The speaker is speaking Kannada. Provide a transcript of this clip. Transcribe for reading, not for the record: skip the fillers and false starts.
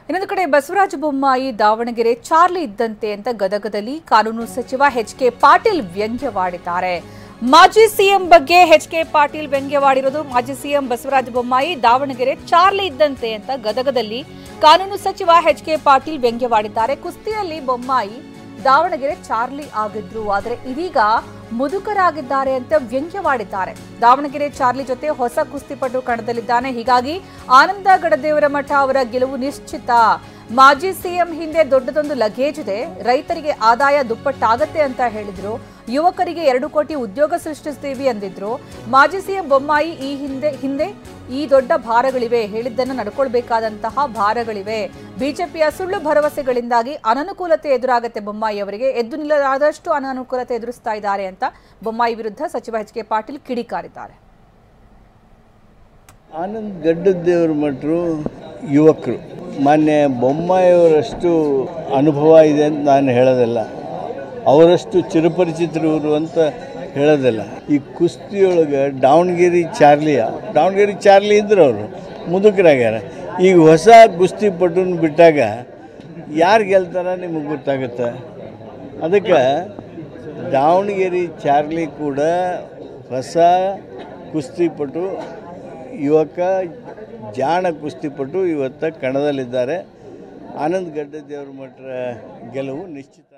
ಇನ್ನೊಂದು ಕಡೆ ಬಸವರಾಜ ಬೊಮ್ಮಾಯಿ ದಾವಣಗೆರೆ ಚಾರ್ಲಿ ಇದ್ದಂತೆ ಅಂತ ಗದಗದಲ್ಲಿ ಕಾನೂನು ಸಚಿವ ಎಚ್.ಕೆ. ಪಾಟೀಲ್ ವ್ಯಂಗ್ಯವಾಡಿದ್ದಾರೆ. ಮಾಜಿ ಸಿಎಂ ಬಗ್ಗೆ ಎಚ್.ಕೆ. ಪಾಟೀಲ್ ವ್ಯಂಗ್ಯವಾಡಿರೋದು. ಮಾಜಿ ಸಿಎಂ ಬಸವರಾಜ ಬೊಮ್ಮಾಯಿ ದಾವಣಗೆರೆ ಚಾರ್ಲಿ ಇದ್ದಂತೆ ಅಂತ ಗದಗದಲ್ಲಿ ಕಾನೂನು ಸಚಿವ ಎಚ್.ಕೆ. ಪಾಟೀಲ್ ವ್ಯಂಗ್ಯವಾಡಿದ್ದಾರೆ. ಕುಸ್ತಿಯಲ್ಲಿ ಬೊಮ್ಮಾಯಿ ದಾವಣಗೆರೆ ಚಾರ್ಲಿ ಆಗಿದ್ರು, ಆದರೆ ಇದೀಗ ಮುದುಕರಾಗಿದ್ದಾರೆ ಅಂತ ವ್ಯಂಗ್ಯವಾಡಿದ್ದಾರೆ. ದಾವಣಗೆರೆ ಚಾರ್ಲಿ ಜೊತೆ ಹೊಸ ಕುಸ್ತಿಪಟು ಕಣದಲ್ಲಿದ್ದಾನೆ. ಹೀಗಾಗಿ ಆನಂದ ಗಡದೇವರ ಮಠ ಅವರ ಗೆಲುವು ನಿಶ್ಚಿತ. ಮಾಜಿ ಸಿಎಂ ಹಿಂದೆ ದೊಡ್ಡದೊಂದು ಲಗೇಜ್ ಇದೆ, ರೈತರಿಗೆ ಆದಾಯ ದುಪ್ಪಟ್ಟಾಗತ್ತೆ ಅಂತ ಹೇಳಿದ್ರು. ಯುವಕರಿಗೆ 2 ಕೋಟಿ ಉದ್ಯೋಗ ಸೃಷ್ಟಿಸ್ತೀವಿ ಅಂದಿದ್ರು. ಮಾಜಿ ಸಿಎಂ ಬೊಮ್ಮಾಯಿ ಹಿಂದೆ ಈ ದೊಡ್ಡ ಭಾರಗಳಿವೆ, ಹೇಳಿದ್ದನ್ನು ನಡ್ಕೊಳ್ಬೇಕಾದಂತಹ ಭಾರಗಳಿವೆ. ಬಿಜೆಪಿಯ ಸುಳ್ಳು ಭರವಸೆಗಳಿಂದಾಗಿ ಅನನುಕೂಲತೆ ಎದುರಾಗತ್ತೆ. ಬೊಮ್ಮಾಯಿ ಅವರಿಗೆ ಎದ್ದು ನಿಲ್ಲದಾದಷ್ಟು ಅನನುಕೂಲತೆ ಎದುರಿಸ್ತಾ ಇದ್ದಾರೆ ಅಂತ ಬೊಮ್ಮಾಯಿ ವಿರುದ್ಧ ಸಚಿವ ಎಚ್.ಕೆ. ಪಾಟೀಲ್ ಕಿಡಿಕಾರಿದ್ದಾರೆ. ಆನಂದ್ ಗಡ್ಡದೇವರ ಮಠರು ಯುವಕರು. ಮಾನ್ಯ ಬೊಮ್ಮಾಯಿಯವರಷ್ಟು ಅನುಭವ ಇದೆ ಅಂತ ನಾನು ಹೇಳೋದಿಲ್ಲ, ಅವರಷ್ಟು ಚಿರಪರಿಚಿತರು ಅಂತ ಹೇಳೋದಿಲ್ಲ. ಈ ಕುಸ್ತಿಯೊಳಗೆ ದಾವಣಗೆರೆ ಚಾರ್ಲಿ ಇದ್ರು, ಅವರು ಮುದುಕರಾಗ್ಯಾರ. ಈಗ ಹೊಸ ಕುಸ್ತಿ ಪಟುನ ಬಿಟ್ಟಾಗ ಯಾರು ಗೆಲ್ತಾರ ನಿಮಗೆ ಗೊತ್ತಾಗುತ್ತೆ. ಅದಕ್ಕೆ ದಾವಣಗೆರೆ ಚಾರ್ಲಿ ಕೂಡ ಹೊಸ ಕುಸ್ತಿಪಟು, ಯುವಕ ಜಾಣ ಕುಸ್ತಿಪಟು ಇವತ್ತು ಕಣದಲ್ಲಿದ್ದಾರೆ. ಆನಂದ್ ಗಡ್ಡದೇವರ ಮಠ ಗೆಲುವು ನಿಶ್ಚಿತ.